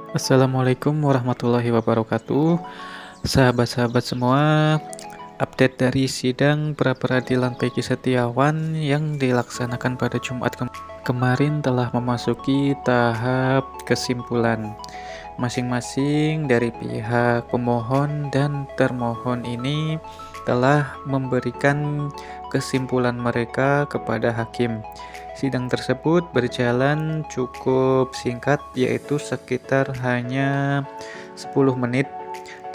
Assalamualaikum warahmatullahi wabarakatuh. Sahabat-sahabat semua, update dari sidang pra-peradilan Peggy Setiawan yang dilaksanakan pada Jumat kemarin telah memasuki tahap kesimpulan. Masing-masing dari pihak pemohon dan termohon ini telah memberikan kesimpulan mereka kepada hakim. Sidang tersebut berjalan cukup singkat, yaitu sekitar hanya 10 menit,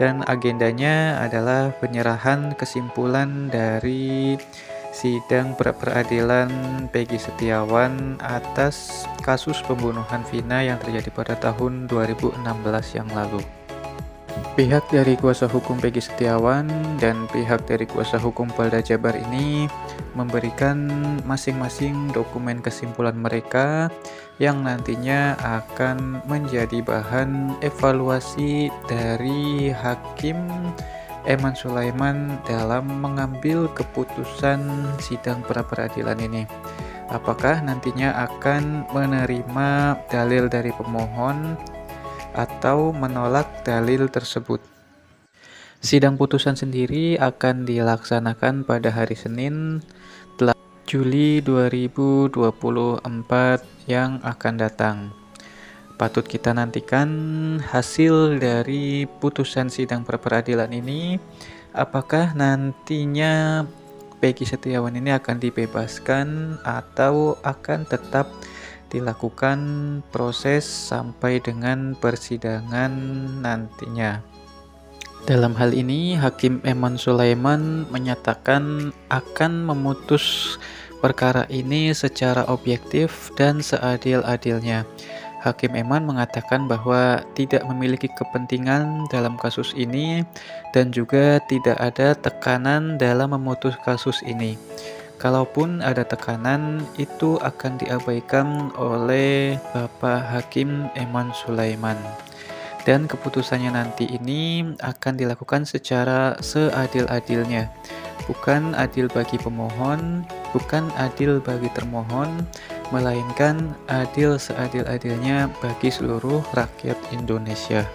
dan agendanya adalah penyerahan kesimpulan dari sidang pra-peradilan Peggy Setiawan atas kasus pembunuhan Vina yang terjadi pada tahun 2016 yang lalu. Pihak dari kuasa hukum Peggy Setiawan dan pihak dari kuasa hukum Polda Jabar ini memberikan masing-masing dokumen kesimpulan mereka yang nantinya akan menjadi bahan evaluasi dari Hakim Eman Sulaiman dalam mengambil keputusan sidang pra-peradilan ini. Apakah nantinya akan menerima dalil dari pemohon atau menolak dalil tersebut. Sidang putusan sendiri akan dilaksanakan pada hari Senin 8 Juli 2024 yang akan datang. Patut kita nantikan hasil dari putusan sidang pra-peradilan ini. Apakah nantinya Peggy Setiawan ini akan dibebaskan atau akan tetap dilakukan proses sampai dengan persidangan nantinya. Dalam hal ini, Hakim Eman Sulaiman menyatakan akan memutus perkara ini secara objektif dan seadil-adilnya. Hakim Eman mengatakan bahwa tidak memiliki kepentingan dalam kasus ini dan juga tidak ada tekanan dalam memutus kasus ini. Kalaupun ada tekanan, itu akan diabaikan oleh Bapak Hakim Eman Sulaiman. Dan keputusannya nanti ini akan dilakukan secara seadil-adilnya. Bukan adil bagi pemohon, bukan adil bagi termohon, melainkan adil seadil-adilnya bagi seluruh rakyat Indonesia.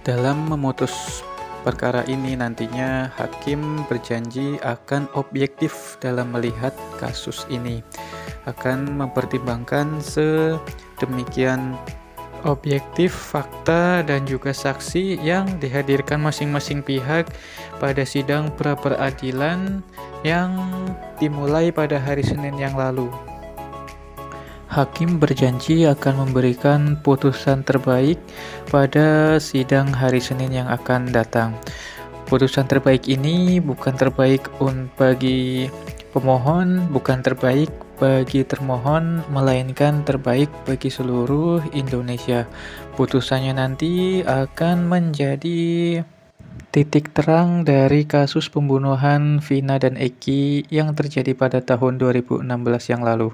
Dalam memutus perkara ini nantinya hakim berjanji akan objektif dalam melihat kasus ini, akan mempertimbangkan sedemikian objektif fakta dan juga saksi yang dihadirkan masing-masing pihak pada sidang pra-peradilan yang dimulai pada hari Senin yang lalu. Hakim berjanji akan memberikan putusan terbaik pada sidang hari Senin yang akan datang. Putusan terbaik ini bukan terbaik bagi pemohon, bukan terbaik bagi termohon, melainkan terbaik bagi seluruh Indonesia. Putusannya nanti akan menjadi titik terang dari kasus pembunuhan Vina dan Eki yang terjadi pada tahun 2016 yang lalu.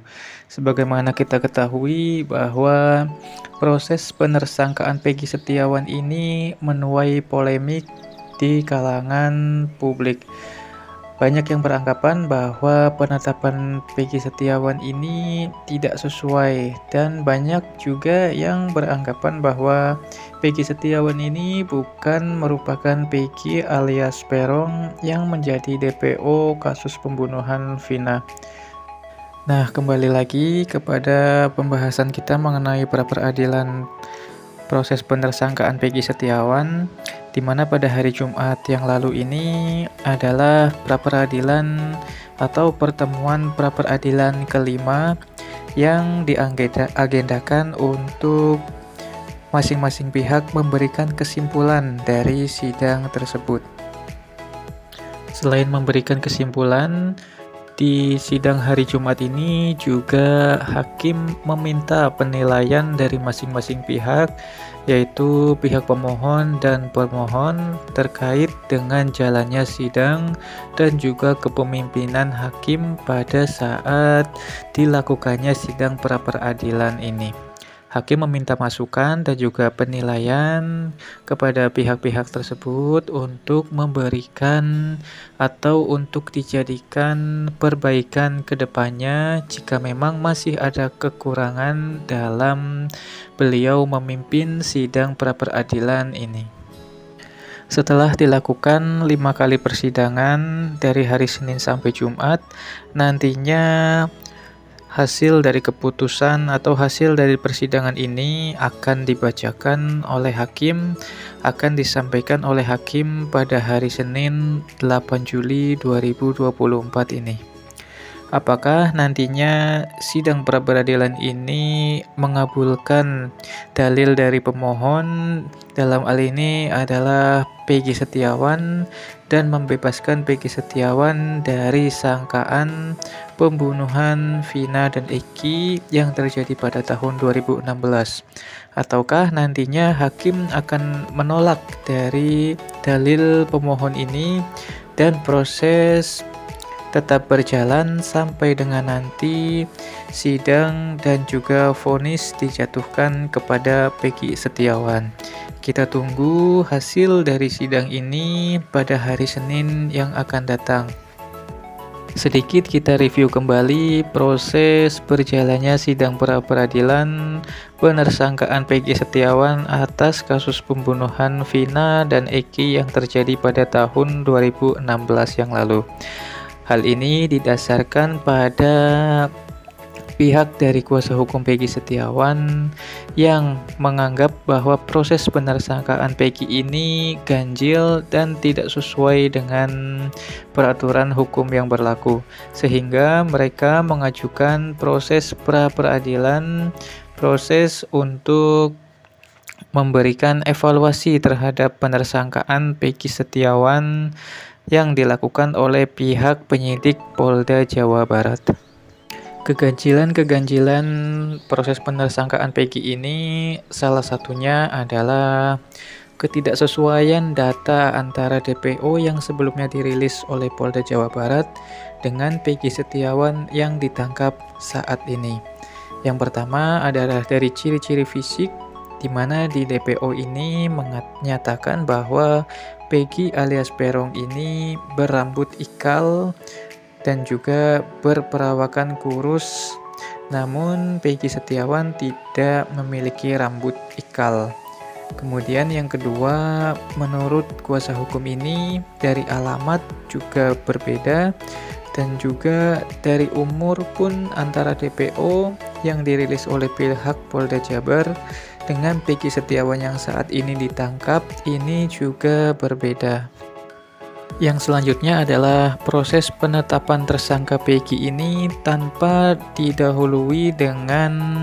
Sebagaimana kita ketahui bahwa proses penersangkaan Peggy Setiawan ini menuai polemik di kalangan publik. Banyak yang beranggapan bahwa penetapan Peggy Setiawan ini tidak sesuai, dan banyak juga yang beranggapan bahwa Peggy Setiawan ini bukan merupakan Peggy alias Peron yang menjadi DPO kasus pembunuhan Vina. Nah, kembali lagi kepada pembahasan kita mengenai pra-peradilan proses penersangkaan Peggy Setiawan, di mana pada hari Jumat yang lalu ini adalah pra-peradilan atau pertemuan pra-peradilan kelima yang diagendakan untuk masing-masing pihak memberikan kesimpulan dari sidang tersebut. Selain memberikan kesimpulan, di sidang hari Jumat ini juga hakim meminta penilaian dari masing-masing pihak, yaitu pihak pemohon dan permohon terkait dengan jalannya sidang dan juga kepemimpinan hakim pada saat dilakukannya sidang pra-peradilan ini. Hakim meminta masukan dan juga penilaian kepada pihak-pihak tersebut untuk memberikan atau untuk dijadikan perbaikan ke depannya jika memang masih ada kekurangan dalam beliau memimpin sidang pra-peradilan ini. Setelah dilakukan 5 kali persidangan dari hari Senin sampai Jumat, nantinya hasil dari keputusan atau hasil dari persidangan ini akan dibacakan oleh hakim, akan disampaikan oleh hakim pada hari Senin 8 Juli 2024 ini. Apakah nantinya sidang pra-peradilan ini mengabulkan dalil dari pemohon, dalam hal ini adalah Peggy Setiawan, dan membebaskan Peggy Setiawan dari sangkaan pembunuhan Vina dan Eki yang terjadi pada tahun 2016? Ataukah nantinya hakim akan menolak dari dalil pemohon ini dan proses tetap berjalan sampai dengan nanti sidang dan juga vonis dijatuhkan kepada Peggy Setiawan? Kita tunggu hasil dari sidang ini pada hari Senin yang akan datang. Sedikit kita review kembali proses berjalannya sidang pra-peradilan penersangkaan Peggy Setiawan atas kasus pembunuhan Vina dan Eki yang terjadi pada tahun 2016 yang lalu. Hal ini didasarkan pada pihak dari kuasa hukum Peggy Setiawan yang menganggap bahwa proses penersangkaan Peggy ini ganjil dan tidak sesuai dengan peraturan hukum yang berlaku, sehingga mereka mengajukan proses pra-peradilan, proses untuk memberikan evaluasi terhadap penersangkaan Peggy Setiawan yang dilakukan oleh pihak penyidik Polda Jawa Barat. Keganjilan-keganjilan proses penersangkaan Peggy ini salah satunya adalah ketidaksesuaian data antara DPO yang sebelumnya dirilis oleh Polda Jawa Barat dengan Peggy Setiawan yang ditangkap saat ini. Yang pertama adalah dari ciri-ciri fisik, di mana di DPO ini menyatakan bahwa Peggy alias Peron ini berambut ikal dan juga berperawakan kurus, namun Peggy Setiawan tidak memiliki rambut ikal. Kemudian yang kedua, menurut kuasa hukum ini dari alamat juga berbeda, dan juga dari umur pun antara DPO yang dirilis oleh pihak Polda Jabar dengan Peggy Setiawan yang saat ini ditangkap ini juga berbeda. Yang selanjutnya adalah proses penetapan tersangka Peggy ini tanpa didahului dengan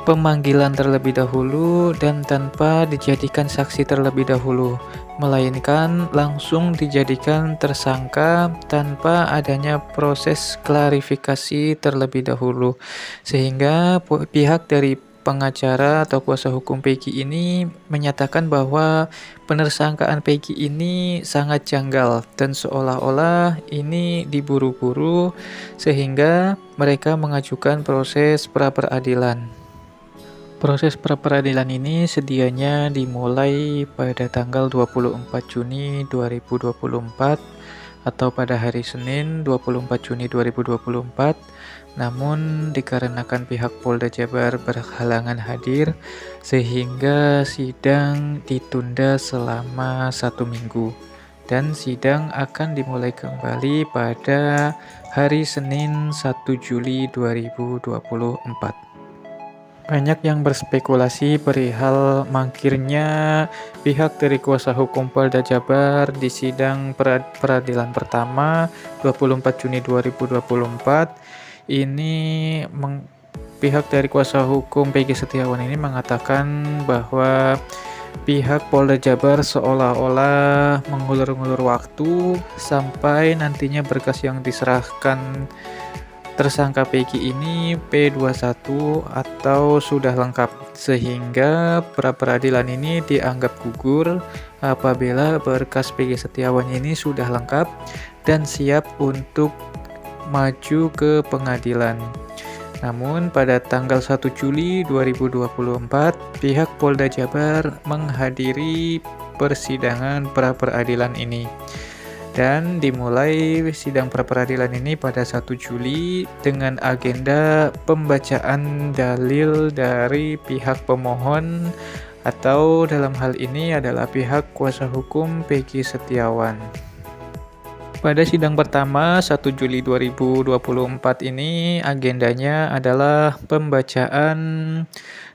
pemanggilan terlebih dahulu dan tanpa dijadikan saksi terlebih dahulu, melainkan langsung dijadikan tersangka tanpa adanya proses klarifikasi terlebih dahulu, sehingga pihak dari pengacara atau kuasa hukum Peggy ini menyatakan bahwa penersangkaan Peggy ini sangat janggal dan seolah-olah ini diburu-buru, sehingga mereka mengajukan proses pra-peradilan. Proses pra-peradilan ini sedianya dimulai pada tanggal 24 Juni 2024 atau pada hari Senin 24 Juni 2024. Namun dikarenakan pihak Polda Jabar berhalangan hadir, sehingga sidang ditunda selama 1 minggu dan sidang akan dimulai kembali pada hari Senin 1 Juli 2024. Banyak yang berspekulasi perihal mangkirnya pihak dari kuasa hukum Polda Jabar di sidang peradilan pertama 24 Juni 2024. Ini pihak dari kuasa hukum Peggy Setiawan ini mengatakan bahwa pihak Polda Jabar seolah-olah mengulur-ngulur waktu sampai nantinya berkas yang diserahkan tersangka Peggy ini P21 atau sudah lengkap, sehingga pra-peradilan ini dianggap gugur apabila berkas Peggy Setiawan ini sudah lengkap dan siap untuk maju ke pengadilan. Namun pada tanggal 1 Juli 2024, pihak Polda Jabar menghadiri persidangan pra-peradilan ini. Dan dimulai sidang pra-peradilan ini pada 1 Juli dengan agenda pembacaan dalil dari pihak pemohon atau dalam hal ini adalah pihak kuasa hukum Peggy Setiawan. Pada sidang pertama 1 Juli 2024 ini agendanya adalah pembacaan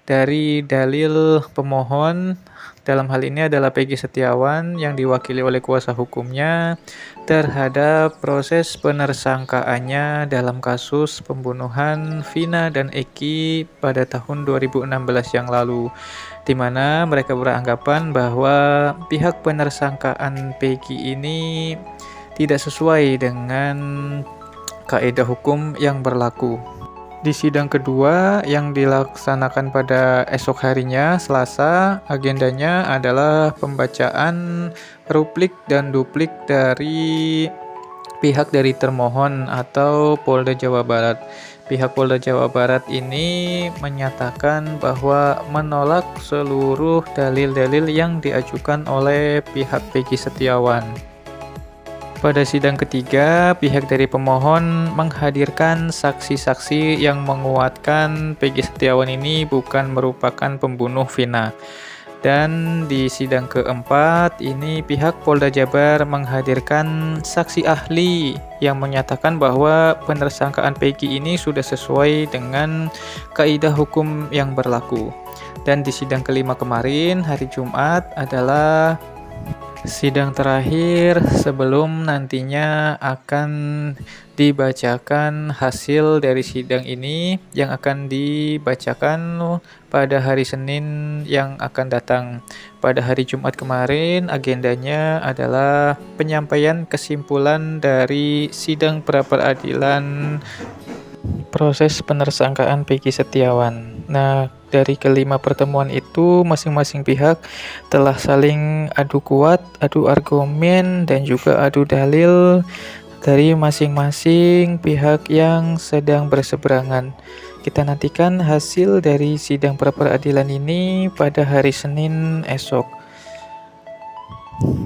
dari dalil pemohon. Dalam hal ini adalah Peggy Setiawan yang diwakili oleh kuasa hukumnya terhadap proses penersangkaannya dalam kasus pembunuhan Vina dan Eki pada tahun 2016 yang lalu, di mana mereka beranggapan bahwa pihak penersangkaan Peggy ini tidak sesuai dengan kaidah hukum yang berlaku. Di sidang kedua yang dilaksanakan pada esok harinya, Selasa, agendanya adalah pembacaan ruplik dan duplik dari pihak dari termohon atau Polda Jawa Barat. Pihak Polda Jawa Barat ini menyatakan bahwa menolak seluruh dalil-dalil yang diajukan oleh pihak Peggy Setiawan. Pada sidang ketiga, pihak dari pemohon menghadirkan saksi-saksi yang menguatkan Peggy Setiawan ini bukan merupakan pembunuh Vina. Dan di sidang keempat, ini pihak Polda Jabar menghadirkan saksi ahli yang menyatakan bahwa penersangkaan Peggy ini sudah sesuai dengan kaidah hukum yang berlaku. Dan di sidang kelima kemarin, hari Jumat, adalah sidang terakhir sebelum nantinya akan dibacakan hasil dari sidang ini yang akan dibacakan pada hari Senin yang akan datang. Pada hari Jumat kemarin agendanya adalah penyampaian kesimpulan dari sidang pra-peradilan proses penersangkaan Peggy Setiawan. Nah, dari kelima pertemuan itu masing-masing pihak telah saling adu kuat, adu argumen, dan juga adu dalil dari masing-masing pihak yang sedang berseberangan. Kita nantikan hasil dari sidang pra-peradilan ini pada hari Senin esok.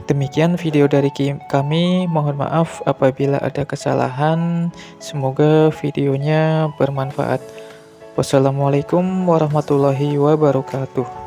Demikian video dari kami, mohon maaf apabila ada kesalahan. Semoga videonya bermanfaat. Wassalamualaikum warahmatullahi wabarakatuh.